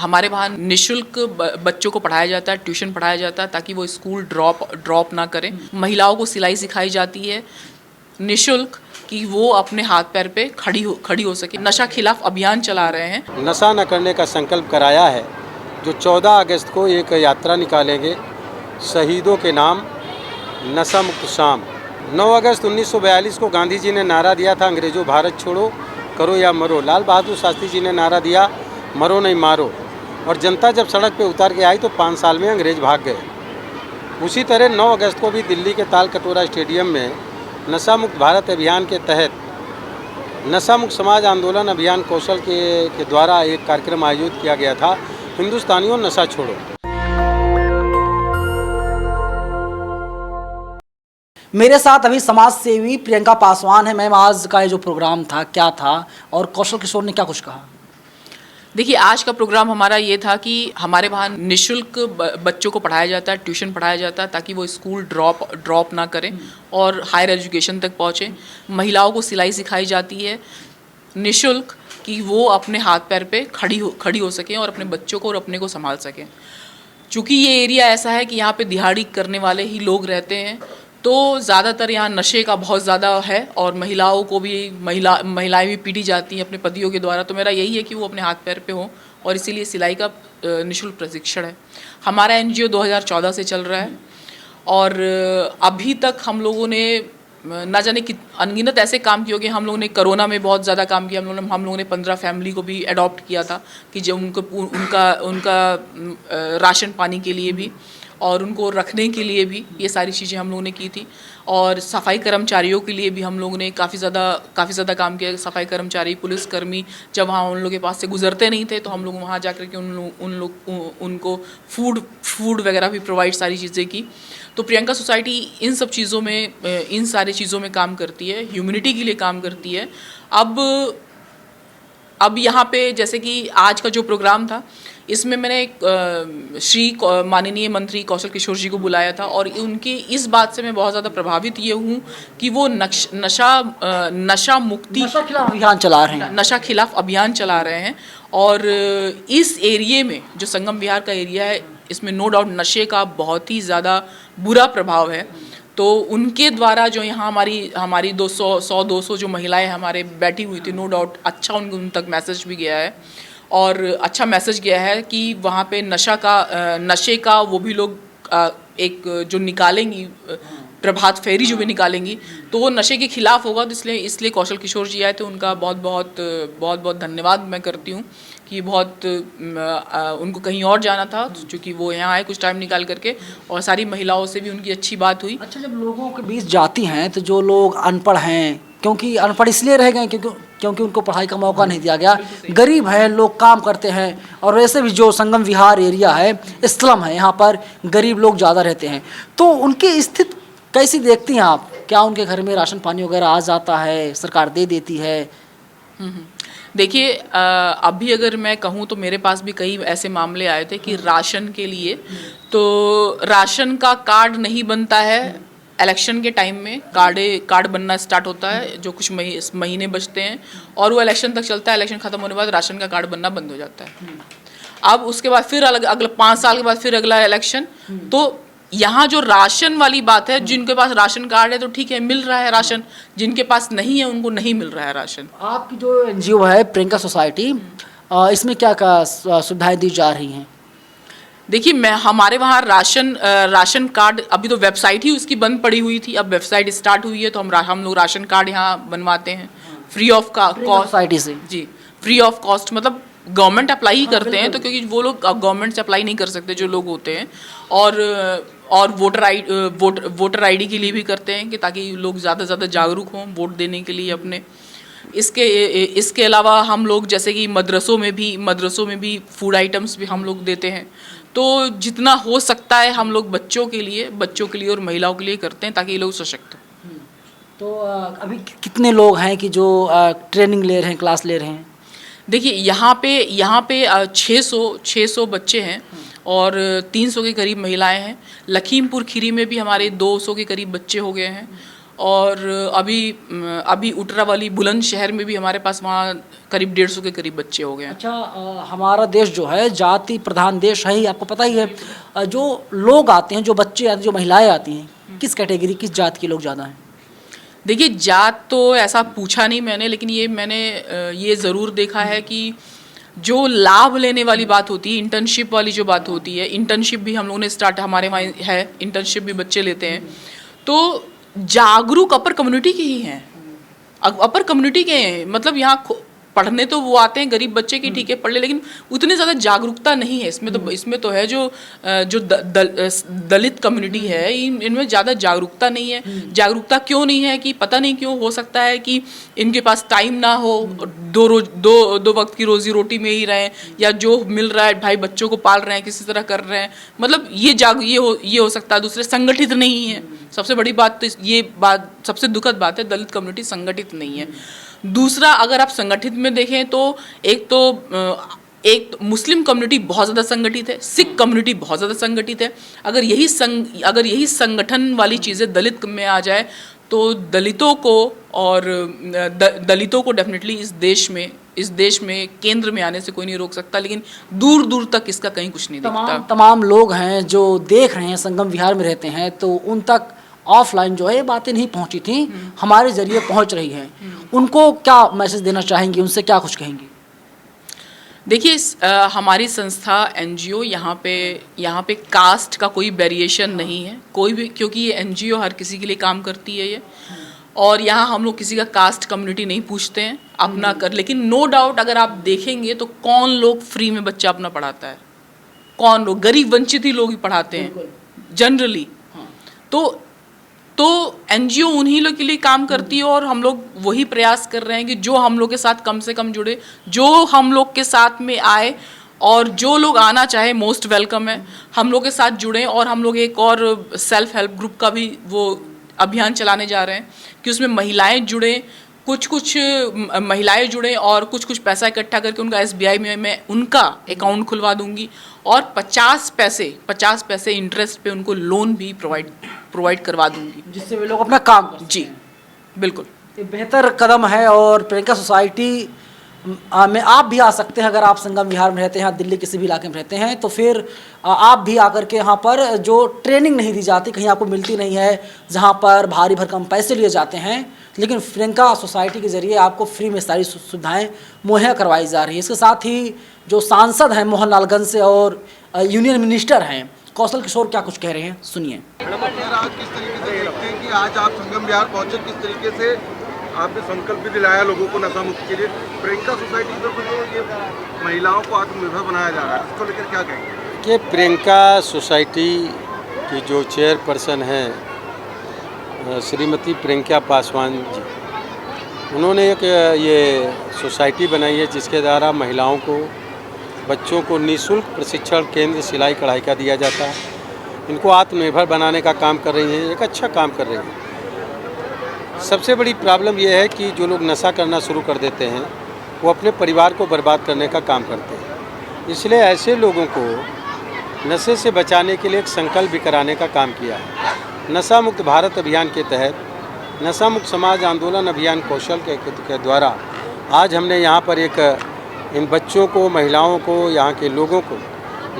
हमारे वहाँ निःशुल्क बच्चों को पढ़ाया जाता है, ट्यूशन पढ़ाया जाता है ताकि वो स्कूल ड्रॉप ना करें। महिलाओं को सिलाई सिखाई जाती है निःशुल्क कि वो अपने हाथ पैर पे खड़ी हो सके। नशा खिलाफ अभियान चला रहे हैं। नशा न करने का संकल्प कराया है। जो 14 अगस्त को एक यात्रा निकालेंगे शहीदों के नाम, नशा मुक्त शाम। 9 अगस्त 1942 को गांधी जी ने नारा दिया था, अंग्रेजों भारत छोड़ो, करो या मरो। लाल बहादुर शास्त्री जी ने नारा दिया, मरो नहीं मारो। और जनता जब सड़क पे उतर के आई तो 5 साल में अंग्रेज भाग गए। उसी तरह 9 अगस्त को भी दिल्ली के ताल कटोरा स्टेडियम में नशा मुक्त भारत अभियान के तहत नशा मुक्त समाज आंदोलन अभियान कौशल के द्वारा एक कार्यक्रम आयोजित किया गया था, हिंदुस्तानियों नशा छोड़ो। मेरे साथ अभी समाज सेवी प्रियंका पासवान है। मैम, आज का ये जो प्रोग्राम था क्या था और कौशल किशोर ने क्या कुछ कहा? देखिए, आज का प्रोग्राम हमारा ये था कि हमारे वहाँ निःशुल्क बच्चों को पढ़ाया जाता है, ट्यूशन पढ़ाया जाता है ताकि वो स्कूल ड्रॉप ना करें और हायर एजुकेशन तक पहुँचे। महिलाओं को सिलाई सिखाई जाती है निःशुल्क कि वो अपने हाथ पैर पे खड़ी हो सकें और अपने बच्चों को और अपने को संभाल सकें। चूँकि ये एरिया ऐसा है कि यहाँ पे दिहाड़ी करने वाले ही लोग रहते हैं, तो ज़्यादातर यहाँ नशे का बहुत ज़्यादा है और महिलाओं को भी महिलाएं भी पीटी जाती हैं अपने पतियों के द्वारा। तो मेरा यही है कि वो अपने हाथ पैर पे हों और इसीलिए सिलाई का निःशुल्क प्रशिक्षण है। हमारा एनजीओ 2014 से चल रहा है और अभी तक हम लोगों ने ना जाने कि अनगिनत ऐसे काम किए होंगे। हम लोगों ने कोरोना में बहुत ज़्यादा काम किया। हम लोगों ने 15 फैमिली को भी अडॉप्ट किया था कि जो उनका राशन पानी के लिए भी और उनको रखने के लिए भी ये सारी चीज़ें हम लोगों ने की थी। और सफाई कर्मचारियों के लिए भी हम लोगों ने काफ़ी ज़्यादा काम किया। सफाई कर्मचारी, पुलिसकर्मी जब वहाँ उन लोगों के पास से गुजरते नहीं थे तो हम लोग वहाँ जा कर के उनको फूड वगैरह भी प्रोवाइड सारी चीज़ें की। तो प्रियंका सोसाइटी इन सारी चीज़ों में काम करती है, ह्यूमैनिटी के लिए काम करती है। अब यहाँ पे जैसे कि आज का जो प्रोग्राम था, इसमें मैंने श्री माननीय मंत्री कौशल किशोर जी को बुलाया था और उनकी इस बात से मैं बहुत ज़्यादा प्रभावित ये हूँ कि वो नशा मुक्ति नशा खिलाफ अभियान चला रहे हैं। और इस एरिए में जो संगम विहार का एरिया है, इसमें नो डाउट नशे का बहुत ही ज़्यादा बुरा प्रभाव है। तो उनके द्वारा जो यहाँ हमारी 200 जो महिलाएं हमारे बैठी हुई थी, नो डाउट अच्छा उन तक मैसेज भी गया है और अच्छा मैसेज गया है कि वहाँ पे नशे का वो भी लोग एक जो निकालेंगी प्रभात फेरी जो भी निकालेंगी तो वो नशे के खिलाफ होगा। तो इसलिए कौशल किशोर जी आए थे, उनका बहुत धन्यवाद मैं करती हूँ कि उनको कहीं और जाना था, क्योंकि वो यहाँ आए कुछ टाइम निकाल करके और सारी महिलाओं से भी उनकी अच्छी बात हुई। अच्छा, जब लोगों के बीच जाती हैं तो जो लोग अनपढ़ हैं, क्योंकि अनपढ़ इसलिए रह गए क्योंकि उनको पढ़ाई का मौका नहीं दिया गया, गरीब हैं, लोग काम करते हैं और वैसे भी जो संगम विहार एरिया है स्लम है, यहाँ पर गरीब लोग ज़्यादा रहते हैं। तो उनकी स्थिति कैसी देखती हैं आप? क्या उनके घर में राशन पानी वगैरह आ जाता है, सरकार दे देती है? देखिए, अभी अगर मैं कहूँ तो मेरे पास भी कई ऐसे मामले आए थे कि राशन के लिए, तो राशन का कार्ड नहीं बनता है। इलेक्शन के टाइम में कार्ड बनना स्टार्ट होता है, जो कुछ महीने बचते हैं और वो इलेक्शन तक चलता है। इलेक्शन खत्म होने के बाद राशन का कार्ड बनना बंद हो जाता है। अब उसके बाद फिर अगले 5 साल के बाद फिर अगला इलेक्शन। तो यहाँ जो राशन वाली बात है, जिनके पास राशन कार्ड है तो ठीक है, मिल रहा है राशन, जिनके पास नहीं है उनको नहीं मिल रहा है राशन। आपकी जो एनजीओ है प्रियंका सोसाइटी, इसमें क्या क्या सुविधाएं दी जा रही हैं? देखिए, हमारे वहाँ राशन कार्ड, अभी तो वेबसाइट ही उसकी बंद पड़ी हुई थी, अब वेबसाइट स्टार्ट हुई है तो हम लोग राशन कार्ड यहाँ बनवाते हैं फ्री ऑफ कॉस्ट सोसाइटी से। जी, फ्री ऑफ कॉस्ट, मतलब गवर्नमेंट अप्लाई ही करते हैं, तो क्योंकि वो लोग गवर्नमेंट से अप्लाई नहीं कर सकते जो लोग होते हैं। और वोटर आईडी के लिए भी करते हैं कि ताकि लोग ज़्यादा से ज़्यादा जागरूक हों वोट देने के लिए अपने। इसके अलावा हम लोग जैसे कि मदरसों में भी फूड आइटम्स भी हम लोग देते हैं। तो जितना हो सकता है हम लोग बच्चों के लिए और महिलाओं के लिए करते हैं ताकि ये लोग सशक्त हों। तो अभी कितने लोग हैं कि जो ट्रेनिंग ले रहे हैं, क्लास ले रहे हैं? देखिए, यहाँ पे 600 बच्चे हैं और 300 के करीब महिलाएं हैं। लखीमपुर खीरी में भी हमारे 200 के करीब बच्चे हो गए हैं और अभी उटरा वाली बुलंदशहर में भी हमारे पास वहाँ करीब 150 के करीब बच्चे हो गए हैं। अच्छा, हमारा देश जो है जाति प्रधान देश है ही, आपको पता ही है। जो लोग आते हैं, जो बच्चे आते हैं, जो महिलाएं आती हैं, किस कैटेगरी, किस जात के लोग ज़्यादा हैं? देखिए, जात तो ऐसा पूछा नहीं मैंने, लेकिन मैंने ये ज़रूर देखा है कि जो लाभ लेने वाली बात होती है, इंटर्नशिप वाली जो बात होती है, इंटर्नशिप भी हम लोगों ने स्टार्ट, हमारे वहाँ है इंटर्नशिप भी बच्चे लेते हैं, तो जागरूक अपर कम्युनिटी के ही हैं, अपर कम्युनिटी के हैं। मतलब यहाँ पढ़ने तो वो आते हैं गरीब बच्चे की, ठीक है पढ़ ले, लेकिन उतनी ज़्यादा जागरूकता नहीं है इसमें तो है जो दलित कम्युनिटी है, इनमें ज़्यादा जागरूकता नहीं है। जागरूकता क्यों नहीं है कि पता नहीं क्यों, हो सकता है कि इनके पास टाइम ना हो, दो वक्त की रोजी रोटी में ही रहें, या जो मिल रहा है भाई बच्चों को पाल रहे हैं, किसी तरह कर रहे हैं, मतलब ये हो सकता है। दूसरे संगठित नहीं है, सबसे बड़ी बात तो ये बात सबसे दुखद बात है, दलित कम्युनिटी संगठित नहीं है। दूसरा, अगर आप संगठित में देखें तो एक तो मुस्लिम कम्युनिटी बहुत ज़्यादा संगठित है, सिख कम्युनिटी बहुत ज़्यादा संगठित है। अगर यही संगठन वाली चीज़ें दलित में आ जाए तो दलितों को डेफिनेटली इस देश में केंद्र में आने से कोई नहीं रोक सकता, लेकिन दूर दूर तक इसका कहीं कुछ नहीं दिखता। तमाम लोग हैं जो देख रहे हैं, संगम विहार में रहते हैं, तो उन तक ऑफलाइन जो है ये बातें नहीं पहुंची थी, हमारे जरिए पहुंच रही है। उनको क्या मैसेज देना चाहेंगी, उनसे क्या कुछ कहेंगी? देखिए, हमारी संस्था NGO यहाँ पे कास्ट का कोई वेरिएशन नहीं है, कोई भी, क्योंकि ये NGO हर किसी के लिए काम करती है ये, और यहाँ हम लोग किसी का कास्ट कम्युनिटी नहीं पूछते हैं अपना कर। लेकिन नो डाउट अगर आप देखेंगे तो कौन लोग फ्री में बच्चा अपना पढ़ाता है, कौन लोग, गरीब वंचित ही लोग ही पढ़ाते हैं जनरली। तो NGO उन्हीं लोग के लिए काम करती है, और हम लोग वही प्रयास कर रहे हैं कि जो हम लोग के साथ कम से कम जुड़े, जो हम लोग के साथ में आए, और जो लोग आना चाहे मोस्ट वेलकम है, हम लोग के साथ जुड़ें। और हम लोग एक और सेल्फ हेल्प ग्रुप का भी वो अभियान चलाने जा रहे हैं कि उसमें महिलाएं जुड़ें, कुछ महिलाएं जुड़ें, और कुछ पैसा इकट्ठा करके उनका SBI में मैं उनका अकाउंट खुलवा दूंगी, और 50 पैसे इंटरेस्ट पे उनको लोन भी प्रोवाइड करवा दूंगी, जिससे वे लोग अपना काम कर। जी बिल्कुल, ये बेहतर कदम है। और प्रियंका सोसाइटी में आप भी आ सकते हैं, अगर आप संगम विहार में रहते हैं, दिल्ली किसी भी इलाके में रहते हैं, तो फिर आप भी आकर के यहाँ पर जो ट्रेनिंग नहीं दी जाती, कहीं आपको मिलती नहीं है, जहाँ पर भारी भरकम पैसे लिए जाते हैं, लेकिन प्रियंका सोसाइटी के जरिए आपको फ्री में सारी सुविधाएं मुहैया करवाई जा रही है। इसके साथ ही जो सांसद हैं मोहनलालगंज से, और यूनियन मिनिस्टर हैं कौशल किशोर, क्या कुछ कह रहे हैं, सुनिए। आज किस तरीके से देखते हैं कि आज आप संगम विहार पहुंचे, किस तरीके से आपने संकल्प भी दिलाया लोगों को नशा मुक्ति के लिए? प्रियंका सोसाइटी की तरफ से जो ये महिलाओं को आत्मनिर्भर बनाया जा रहा है, इसको लेकर क्या कहेंगे? कि प्रियंका सोसाइटी की जो चेयरपर्सन हैं श्रीमती प्रियंका पासवान जी, उन्होंने एक ये सोसाइटी बनाई है जिसके द्वारा महिलाओं को, बच्चों को निःशुल्क प्रशिक्षण केंद्र सिलाई कढ़ाई का दिया जाता है। इनको आत्मनिर्भर बनाने का काम कर रही हैं, एक अच्छा काम कर रही हैं। सबसे बड़ी प्रॉब्लम यह है कि जो लोग नशा करना शुरू कर देते हैं वो अपने परिवार को बर्बाद करने का काम करते हैं। इसलिए ऐसे लोगों को नशे से बचाने के लिए एक संकल्प भी कराने का काम किया है। नशा मुक्त भारत अभियान के तहत नशा मुक्त समाज आंदोलन अभियान कौशल के द्वारा आज हमने यहाँ पर एक इन बच्चों को, महिलाओं को, यहाँ के लोगों को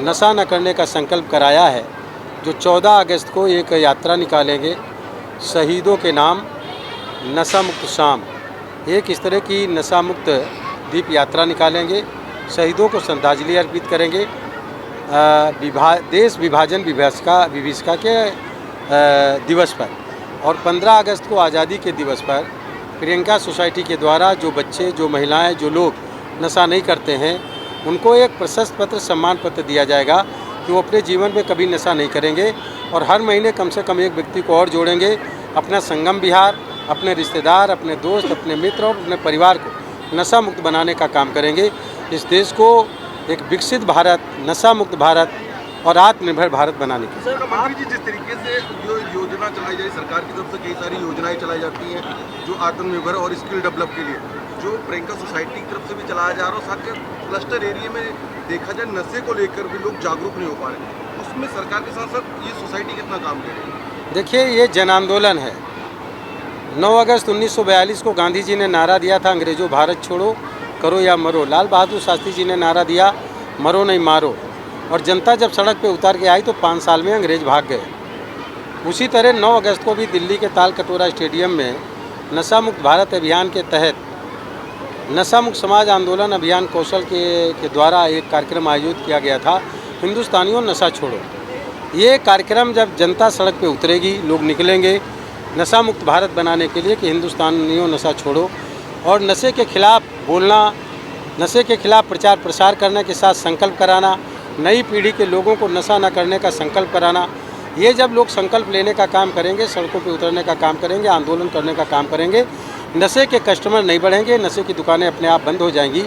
नशा न करने का संकल्प कराया है, जो 14 अगस्त को एक यात्रा निकालेंगे शहीदों के नाम नशा मुक्त शाम। एक इस तरह की नशा मुक्त दीप यात्रा निकालेंगे, शहीदों को श्रद्धांजलि अर्पित करेंगे। देश विभाजन विभीषिका के दिवस पर, और 15 अगस्त को आज़ादी के दिवस पर प्रियंका सोसाइटी के द्वारा जो बच्चे, जो महिलाएं, जो लोग नशा नहीं करते हैं, उनको एक प्रशस्ति पत्र, सम्मान पत्र दिया जाएगा कि वो अपने जीवन में कभी नशा नहीं करेंगे, और हर महीने कम से कम एक व्यक्ति को और जोड़ेंगे। अपना संगम विहार, अपने रिश्तेदार, अपने दोस्त, अपने मित्र और अपने परिवार को नशा मुक्त बनाने का काम करेंगे। इस देश को एक विकसित भारत, नशा मुक्त भारत और आत्मनिर्भर भारत बनाने की। सर, मंत्री जी, जिस तरीके से जो योजना चलाई जाए, सरकार की तरफ से कई सारी योजनाएं चलाई जाती हैं जो आत्मनिर्भर और स्किल डेवलप के लिए, जो प्रियंका सोसाइटी की तरफ से भी चलाया जा रहा है, और साथ के क्लस्टर एरिया में देखा जाए नशे को लेकर भी लोग जागरूक नहीं हो पा रहे, उसमें सरकार के साथ साथ ये सोसाइटी कितना काम कर रही है? देखिए, ये जन आंदोलन है, 9 अगस्त 1942 को गांधी जी ने नारा दिया था, अंग्रेजों भारत छोड़ो, करो या मरो। लाल बहादुर शास्त्री जी ने नारा दिया, मरो नहीं मारो। और जनता जब सड़क पे उतर के आई तो 5 साल में अंग्रेज भाग गए। उसी तरह 9 अगस्त को भी दिल्ली के ताल कटोरा स्टेडियम में नशा मुक्त भारत अभियान के तहत नशा मुक्त समाज आंदोलन अभियान कौशल के द्वारा एक कार्यक्रम आयोजित किया गया था, हिंदुस्तानियों नशा छोड़ो। ये कार्यक्रम जब जनता सड़क पे उतरेगी, लोग निकलेंगे नशा मुक्त भारत बनाने के लिए कि हिंदुस्तानियों नशा छोड़ो, और नशे के खिलाफ बोलना, नशे के खिलाफ प्रचार प्रसार करने के साथ संकल्प कराना, नई पीढ़ी के लोगों को नशा न करने का संकल्प कराना। ये जब लोग संकल्प लेने का काम करेंगे, सड़कों पे उतरने का काम करेंगे, आंदोलन करने का काम करेंगे, नशे के कस्टमर नहीं बढ़ेंगे, नशे की दुकानें अपने आप बंद हो जाएंगी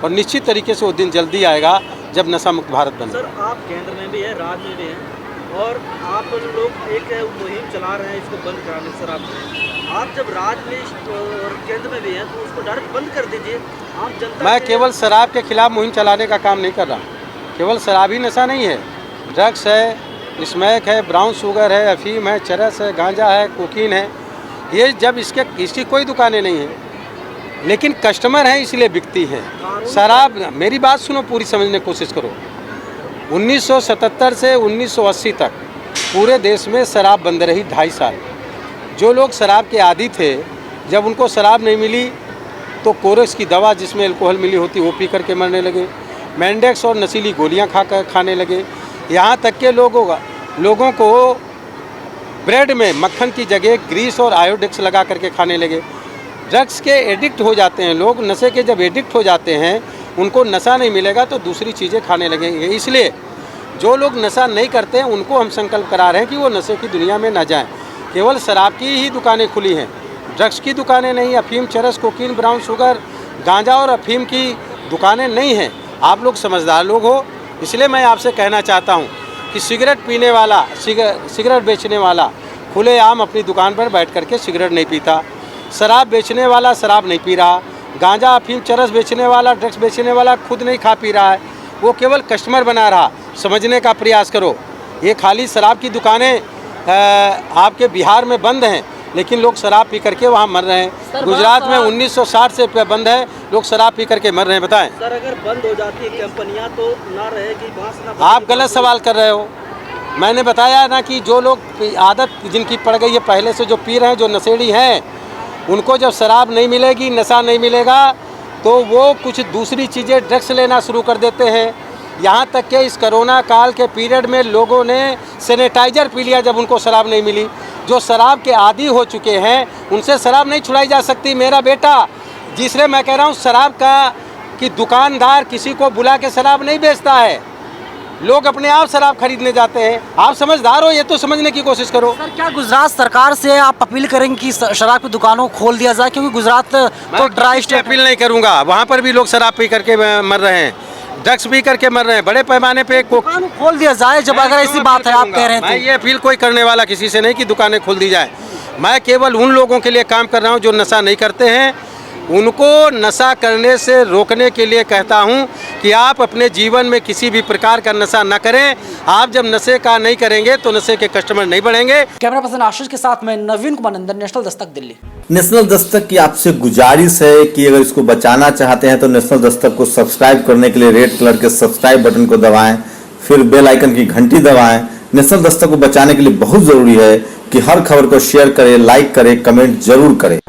और निश्चित तरीके से वो दिन जल्दी आएगा जब नशा मुक्त भारत बने। सर, आप केंद्र में भी हैं, राज्य में भी हैं और आप लोग एक मुहिम चला रहे हैं इसको बंद कराने शराब को। आप जब राज्य में और केंद्र में भी हैं तो उसको डायरेक्ट बंद कर दीजिए। आप जनता मैं केवल शराब के खिलाफ मुहिम चलाने का काम नहीं कर रहा। केवल शराब ही नशा नहीं है, ड्रग्स है, स्मैक है, ब्राउन शुगर है, अफीम है, चरस है, गांजा है, कोकीन है। ये जब इसकी कोई दुकानें नहीं हैं, लेकिन कस्टमर हैं इसलिए बिकती हैं। शराब, मेरी बात सुनो, पूरी समझने की कोशिश करो। 1977 से 1980 तक पूरे देश में शराब बंद रही 2.5 साल। जो लोग शराब के आदी थे, जब उनको शराब नहीं मिली तो कोरेक्स की दवा जिसमें अल्कोहल मिली होती वो पी करके मरने लगे, मैंडेक्स और नशीली गोलियां खाने लगे। यहाँ तक के लोगों को ब्रेड में मक्खन की जगह ग्रीस और आयोडेक्स लगा करके खाने लगे। ड्रग्स के एडिक्ट हो जाते हैं लोग, नशे के जब एडिक्ट हो जाते हैं, उनको नशा नहीं मिलेगा तो दूसरी चीज़ें खाने लगेंगे। इसलिए जो लोग नशा नहीं करते हैं उनको हम संकल्प करा रहे हैं कि वो नशे की दुनिया में ना जाएं। केवल शराब की ही दुकानें खुली हैं, ड्रग्स की दुकानें नहीं, अफीम, चरस, कोकीन, ब्राउन शुगर, गांजा और अफीम की दुकानें नहीं हैं। आप लोग समझदार लोग हो, इसलिए मैं आपसे कहना चाहता हूँ कि सिगरेट पीने वाला, सिगरेट बेचने वाला खुलेआम अपनी दुकान पर बैठ करके सिगरेट नहीं पीता, शराब बेचने वाला शराब नहीं पी रहा, गांजा, अफीम, चरस बेचने वाला, ड्रग्स बेचने वाला खुद नहीं खा पी रहा है, वो केवल कस्टमर बना रहा। समझने का प्रयास करो। ये खाली शराब की दुकानें आपके बिहार में बंद हैं, लेकिन लोग शराब पी करके वहाँ मर रहे हैं। गुजरात में 1960 से बंद है, लोग शराब पी करके मर रहे हैं। बताएं सर, अगर बंद हो जाती है कंपनियां तो ना रहेगी बांस ना। आप गलत सवाल कर रहे हो। मैंने बताया ना कि जो लोग आदत जिनकी पड़ गई है पहले से, जो पी रहे हैं, जो नशेड़ी हैं, उनको जब शराब नहीं मिलेगी, नशा नहीं मिलेगा तो वो कुछ दूसरी चीज़ें, ड्रग्स लेना शुरू कर देते हैं। यहाँ तक कि इस कोरोना काल के पीरियड में लोगों ने सैनिटाइज़र पी लिया जब उनको शराब नहीं मिली। जो शराब के आदी हो चुके हैं उनसे शराब नहीं छुड़ाई जा सकती। मेरा बेटा, जिससे मैं कह रहा हूँ, शराब की दुकानदार किसी को बुला के शराब नहीं बेचता है, लोग अपने आप शराब खरीदने जाते हैं। आप समझदार हो, ये तो समझने की कोशिश करो। सर, क्या गुजरात सरकार से आप अपील करेंगे कि शराब की दुकानों को खोल दिया जाए, क्योंकि गुजरात तो ड्राई स्टेट। अपील नहीं करूँगा, वहाँ पर भी लोग शराब पी करके मर रहे हैं, ड्रग्स पी करके मर रहे हैं, बड़े पैमाने पे दुकान खोल दिया जाए। जब अगर ऐसी बात है आप कह रहे हैं मैं ये अपील कोई करने वाला किसी से नहीं कि दुकानें खोल दी जाए। मैं केवल उन लोगों के लिए काम कर रहा हूँ जो नशा नहीं करते हैं, उनको नशा करने से रोकने के लिए कहता हूं कि आप अपने जीवन में किसी भी प्रकार का नशा न करें। आप जब नशे का नहीं करेंगे तो नशे के कस्टमर नहीं बढ़ेंगे। कैमरा पर्सन आशीष के साथ मैं नवीन कुमार नंदन, नेशनल दस्तक, दिल्ली। नेशनल दस्तक की आपसे गुजारिश है कि अगर इसको बचाना चाहते हैं तो नेशनल दस्तक को सब्सक्राइब करने के लिए रेड कलर के सब्सक्राइब बटन को दबाएं, फिर बेल आइकन की घंटी दबाएं। नेशनल दस्तक को बचाने के लिए बहुत जरूरी है कि हर खबर को शेयर करें, लाइक करें, कमेंट जरूर करें।